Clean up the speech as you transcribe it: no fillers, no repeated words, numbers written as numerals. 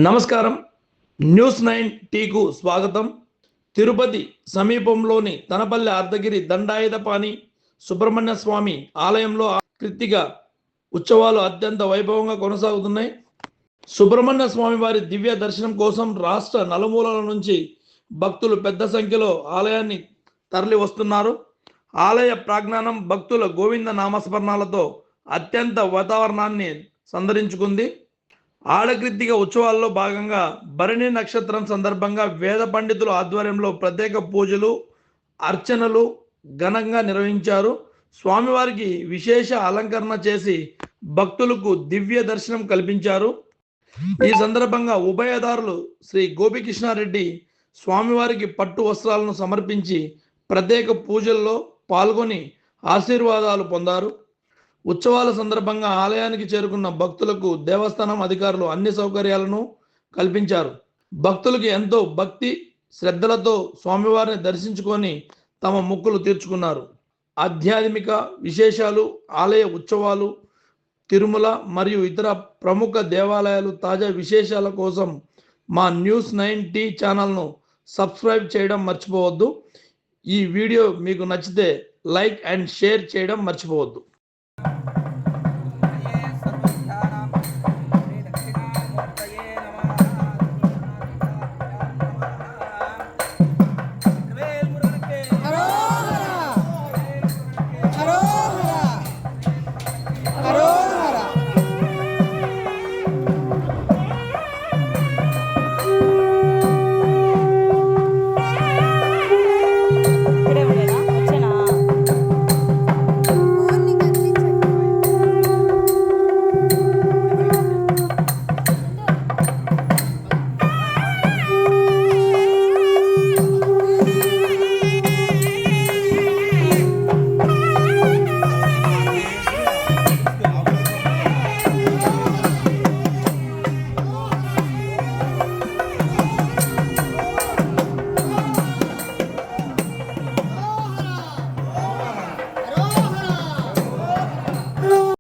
నమస్కారం. News 9 teak స్వాగతం. తిరుపతి సమీపంలోని తనపల్లి అర్ధగిరి దండాయుధపాణి సుబ్రహ్మణ్య స్వామి ఆలయంలో కృత్తిక ఉత్సవాలు అత్యంత వైభవంగా కొనసాగుతున్నాయి. సుబ్రహ్మణ్య స్వామి వారి దివ్య దర్శనం కోసం రాష్ట్ర నలుమూలల నుంచి భక్తులు పెద్ద సంఖ్యలో ఆలయాన్ని తరలి వస్తున్నారు. ఆలయ ప్రాంగణం భక్తుల గోవింద నామస్మరణాలతో అత్యంత వాతావరణాన్ని సంతరించుకుంది. ఆడకృత్తిక ఉత్సవాల్లో భాగంగా భరణి నక్షత్రం సందర్భంగా వేద పండితుల ఆధ్వర్యంలో ప్రత్యేక పూజలు, అర్చనలు ఘనంగా నిర్వహించారు. స్వామివారికి విశేష అలంకరణ చేసి భక్తులకు దివ్య దర్శనం కల్పించారు. ఈ సందర్భంగా ఉభయదారులు శ్రీ గోపికృష్ణారెడ్డి స్వామివారికి పట్టు వస్త్రాలను సమర్పించి ప్రత్యేక పూజల్లో పాల్గొని ఆశీర్వాదాలు పొందారు. ఉత్సవాల సందర్భంగా ఆలయానికి చేరుకున్న భక్తులకు దేవస్థానం అధికారులు అన్ని సౌకర్యాలను కల్పించారు. భక్తులకు ఎంతో భక్తి శ్రద్ధలతో స్వామివారిని దర్శించుకొని తమ మొక్కులు తీర్చుకున్నారు. ఆధ్యాత్మిక విశేషాలు, ఆలయ ఉత్సవాలు, తిరుమల మరియు ఇతర ప్రముఖ దేవాలయాలు తాజా విశేషాల కోసం మా న్యూస్ 9 టీ ఛానల్ను సబ్స్క్రైబ్ చేయడం మర్చిపోవద్దు. ఈ వీడియో మీకు నచ్చితే లైక్ అండ్ షేర్ చేయడం మర్చిపోవద్దు. सर्वोत्थानं श्री दक्षिणामूर्तये